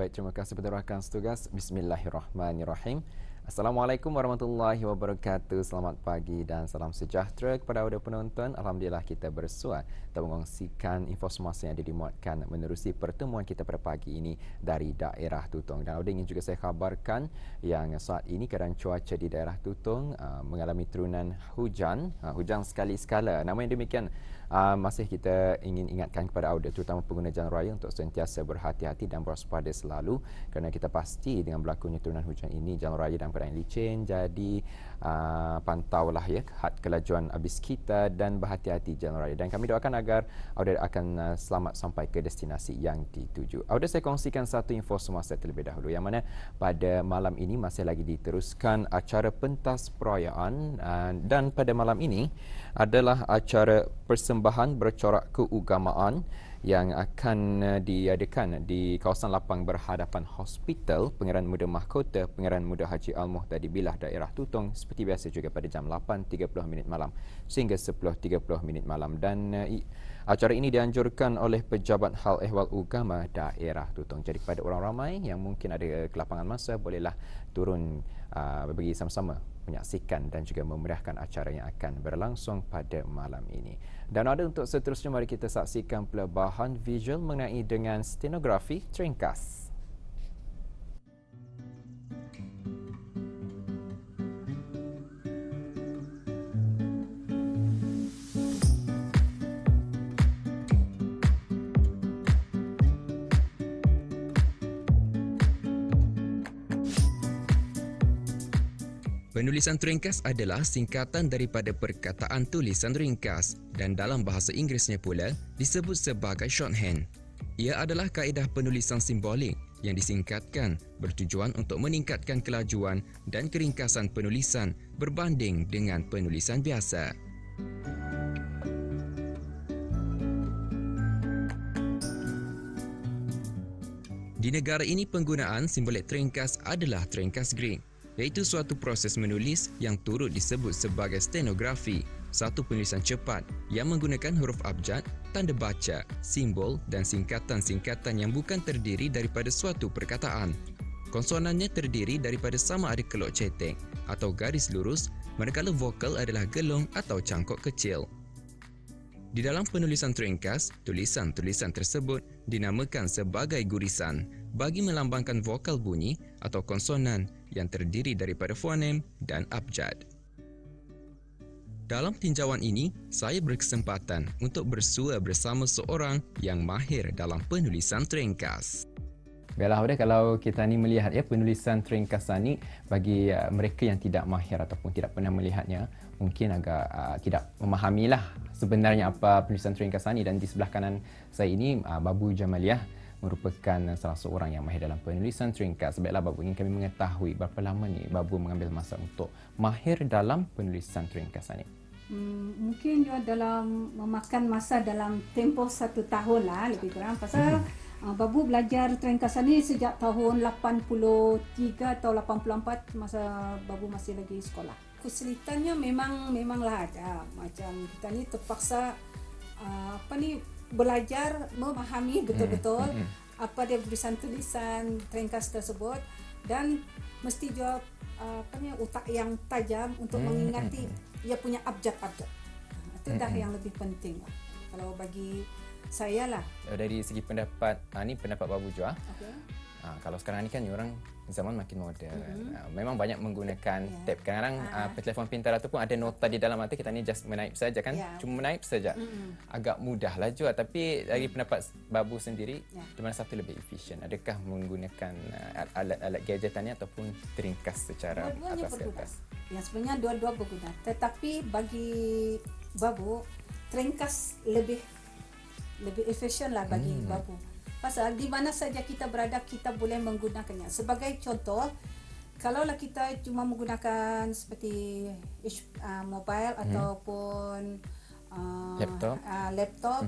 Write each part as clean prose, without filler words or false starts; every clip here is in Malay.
Baik, terima kasih kepada rakan setugas. Bismillahirrahmanirrahim. Assalamualaikum warahmatullahi wabarakatuh. Selamat pagi dan salam sejahtera kepada audio penonton. Alhamdulillah kita bersua dan mengongsikan informasi yang dimuatkan menerusi pertemuan kita pada pagi ini dari daerah Tutong. Dan audio ingin juga saya khabarkan yang saat ini keadaan cuaca di daerah Tutong mengalami turunan hujan, hujan sekali skala. Namun yang demikian masih kita ingin ingatkan kepada audio terutama pengguna jalan raya untuk sentiasa berhati-hati dan berwaspada selalu kerana kita pasti dengan berlakunya turunan hujan ini jalan raya dalam keadaan licin. Jadi pantaulah ya had kelajuan habis kita dan berhati-hati jalan raya, dan kami doakan agar audio akan selamat sampai ke destinasi yang dituju. Audio saya kongsikan satu info semasa terlebih dahulu yang mana pada malam ini masih lagi diteruskan acara pentas perayaan, dan pada malam ini adalah acara persembahan bercorak keagamaan yang akan diadakan di kawasan lapang berhadapan Hospital Pangeran Muda Mahkota Pangeran Muda Haji Al-Muhtadi Billah daerah Tutong, seperti biasa juga pada jam 8.30 malam sehingga 10.30 malam. Dan acara ini dianjurkan oleh Pejabat Hal Ehwal Agama daerah Tutong. Jadi kepada orang ramai yang mungkin ada kelapangan masa, bolehlah turun bagi sama-sama menyaksikan dan juga memeriahkan acara yang akan berlangsung pada malam ini. Dan ada untuk seterusnya, mari kita saksikan pelebahan visual mengenai dengan stenografi teringkas. Penulisan teringkas adalah singkatan daripada perkataan tulisan ringkas dan dalam bahasa Inggerisnya pula disebut sebagai shorthand. Ia adalah kaedah penulisan simbolik yang disingkatkan bertujuan untuk meningkatkan kelajuan dan keringkasan penulisan berbanding dengan penulisan biasa. Di negara ini penggunaan simbolik teringkas adalah teringkas Greek, iaitu suatu proses menulis yang turut disebut sebagai stenografi, satu penulisan cepat yang menggunakan huruf abjad, tanda baca, simbol dan singkatan-singkatan yang bukan terdiri daripada suatu perkataan. Konsonannya terdiri daripada sama ada kelok cetek atau garis lurus, manakala vokal adalah gelung atau cangkok kecil. Di dalam penulisan teringkas, tulisan-tulisan tersebut dinamakan sebagai gurisan bagi melambangkan vokal bunyi atau konsonan yang terdiri daripada fonem dan abjad. Dalam tinjauan ini, saya berkesempatan untuk bersua bersama seorang yang mahir dalam penulisan teringkas. Baiklah, kalau kita ni melihat ya penulisan teringkasan ni bagi mereka yang tidak mahir ataupun tidak pernah melihatnya, mungkin agak tidak memahamilah sebenarnya apa penulisan teringkasan ni. Dan di sebelah kanan saya ini Babu Jamaliah merupakan salah seorang yang mahir dalam penulisan teringkas. Baiklah Babu, ingin kami mengetahui berapa lama ni Babu mengambil masa untuk mahir dalam penulisan teringkasan ni? Mungkin juga dalam memakan masa dalam tempoh 1 tahun lah lebih kurang. Pasal Babu belajar teringkasan ni sejak tahun 83 atau 84 masa Babu masih lagi sekolah. Kesulitannya memanglah ada. Macam kita ni terpaksa belajar memahami betul-betul apa dia tulisan teringkas tersebut, dan mesti juga otak yang tajam untuk mengingati ia punya abjad-abjad. Itu dah yang lebih penting lah kalau bagi saya lah. Dari segi pendapat, ni pendapat Babu juga. Okay. Kalau sekarang ni kan orang zaman makin moden. Memang banyak menggunakan tab. Kadang-kadang telefon pintar ataupun ada nota di dalam, kita ni just menaip saja kan. Cuma menaip saja. Agak mudah lah juga. Tapi dari pendapat Babu sendiri, di mana satu lebih efisien? Adakah menggunakan alat-alat gadgetan ni ataupun teringkas secara atas ke atas? Ya, sebenarnya dua-dua berguna. Tetapi bagi Babu, teringkas lebih efisien lah bagi Babu. Pasal di mana saja kita berada, kita boleh menggunakannya. Sebagai contoh, kalaulah kita cuma menggunakan seperti mobile ataupun laptop,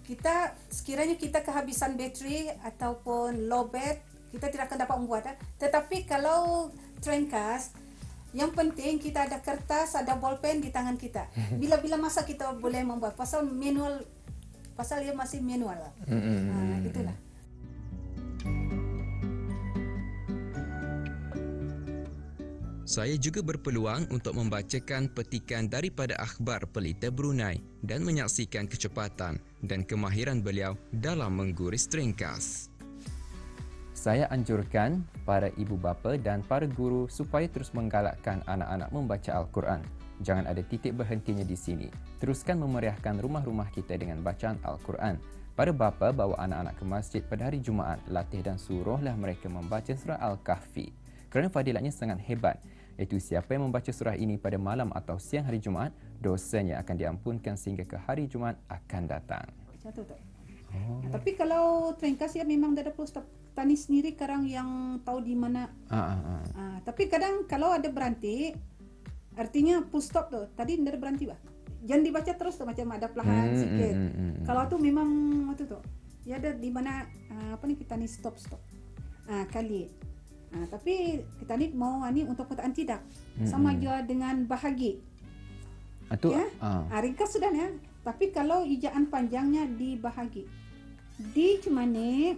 kita sekiranya kita kehabisan bateri ataupun low bat, kita tidak akan dapat membuat. Tetapi kalau teringkas, yang penting kita ada kertas, ada bolpen di tangan kita. Bila-bila masa kita boleh membuat. Pasal dia masih manual lah. Itulah. Saya juga berpeluang untuk membacakan petikan daripada akhbar Pelita Brunei dan menyaksikan kecepatan dan kemahiran beliau dalam mengguris teringkas. Saya anjurkan para ibu bapa dan para guru supaya terus menggalakkan anak-anak membaca Al-Quran. Jangan ada titik berhentinya di sini. Teruskan memeriahkan rumah-rumah kita dengan bacaan Al-Quran. Para bapa bawa anak-anak ke masjid pada hari Jumaat, latih dan suruhlah mereka membaca surah Al-Kahfi. Kerana fadilatnya sangat hebat, iaitu siapa yang membaca surah ini pada malam atau siang hari Jumaat, dosanya akan diampunkan sehingga ke hari Jumaat akan datang. Macam tu tak? Tapi kalau teringkas ya memang dah ada stop. Tani sendiri kadang yang tahu di mana. Tapi kadang kalau ada berhenti, artinya full stop tu. Tadi dah ada berhenti bah. Jangan dibaca terus tu, macam ada perlahan sikit. Kalau tu memang tu tu. Ya ada di mana kita ni stop. Kali. Tapi kita ni mau ni untuk perkataan tidak. Sama juga dengan bahagi. Itu ya? Ringkas sudah ya. Tapi kalau ejaan panjangnya dibahagi. Di cuma ni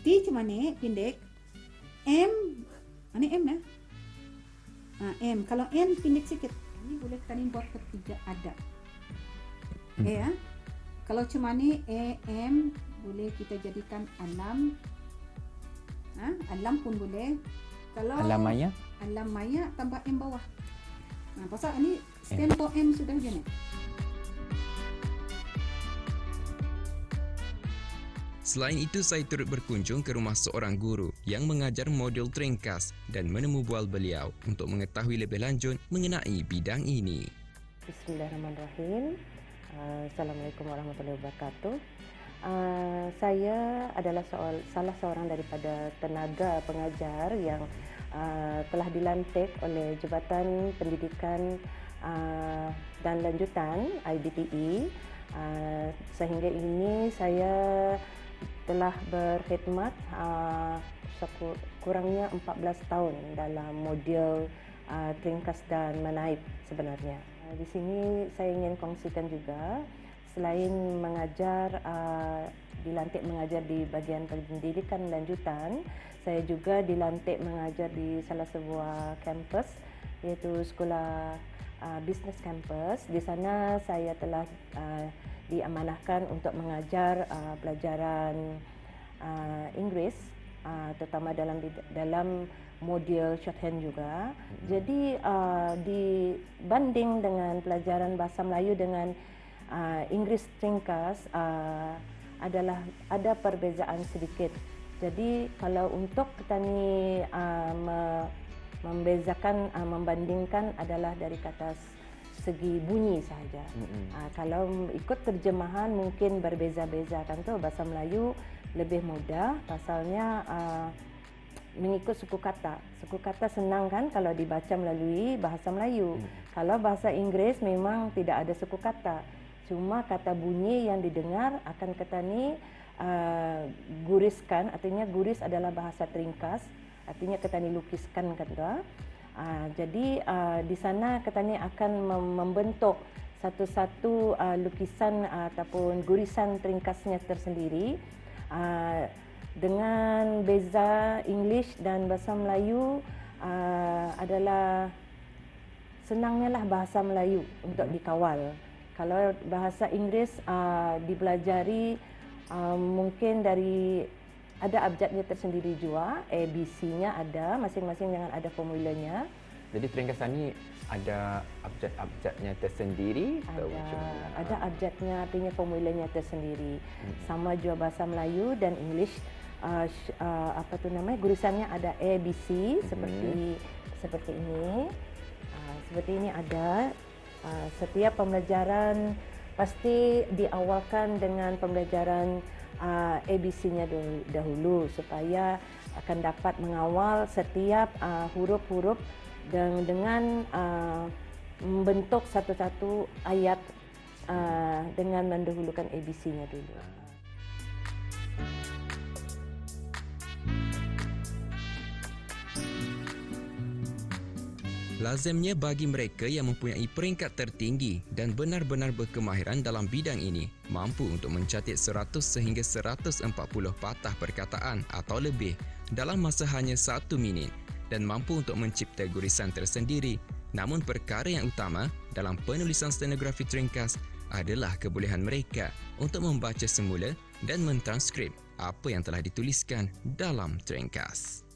T cuma ni pendek. M ini M ya. M. Kalau N pendek sikit. Ini boleh kita ni buat ketiga ada. Ya. Kalau cuma ni M boleh kita jadikan alam. Alam pun boleh. Kalau alam maya tambah M bawah. Pasal ini stand for M sudah je ni. Selain itu, saya turut berkunjung ke rumah seorang guru yang mengajar modul teringkas dan menemu bual beliau untuk mengetahui lebih lanjut mengenai bidang ini. Bismillahirrahmanirrahim. Assalamualaikum warahmatullahi wabarakatuh. Saya adalah salah seorang daripada tenaga pengajar yang telah dilantik oleh Jabatan Pendidikan dan Lanjutan IBTE. Sehingga ini saya telah berkhidmat kurangnya 14 tahun dalam modul teringkas dan menaip sebenarnya. Di sini saya ingin kongsikan juga, selain mengajar, dilantik mengajar di bahagian pendidikan lanjutan, saya juga dilantik mengajar di salah sebuah kampus, iaitu Sekolah Business Campus. Di sana saya telah diamanahkan untuk mengajar pelajaran Inggeris, terutama dalam modul shorthand juga. Jadi dibanding dengan pelajaran bahasa Melayu dengan Inggeris teringkas, ada perbezaan sedikit. Jadi kalau untuk kita ni membandingkan adalah dari kata segi bunyi sahaja. Kalau ikut terjemahan mungkin berbeza-beza kan tu. Bahasa Melayu lebih mudah, pasalnya mengikut suku kata. Suku kata senang kan kalau dibaca melalui bahasa Melayu. Kalau bahasa Inggeris memang tidak ada suku kata. Cuma kata bunyi yang didengar akan kata ni guriskan. Artinya guris adalah bahasa teringkas. Artinya kata ni lukiskan kan tu. Jadi di sana kita ni akan membentuk satu-satu lukisan ataupun gurisan teringkasnya tersendiri. Dengan beza English dan bahasa Melayu adalah senangnya lah bahasa Melayu untuk dikawal. Kalau bahasa Inggeris dipelajari mungkin dari ada abjadnya tersendiri juga, ABC-nya ada, masing-masing dengan ada formulanya. Jadi teringkasan ni ada abjad-abjadnya tersendiri? Ada abjadnya, artinya formulanya tersendiri. Sama juga bahasa Melayu dan English, gurisannya ada ABC seperti ini. Seperti ini ada. Setiap pembelajaran pasti diawalkan dengan pembelajaran ABC-nya dahulu supaya akan dapat mengawal setiap huruf-huruf dengan membentuk satu-satu ayat dengan mendahulukan ABC-nya dulu. Lazimnya bagi mereka yang mempunyai peringkat tertinggi dan benar-benar berkemahiran dalam bidang ini mampu untuk mencatat 100 sehingga 140 patah perkataan atau lebih dalam masa hanya 1 minit. dan mampu untuk mencipta gurisan tersendiri. Namun perkara yang utama dalam penulisan stenografi teringkas adalah kebolehan mereka untuk membaca semula dan mentranskrip apa yang telah dituliskan dalam teringkas.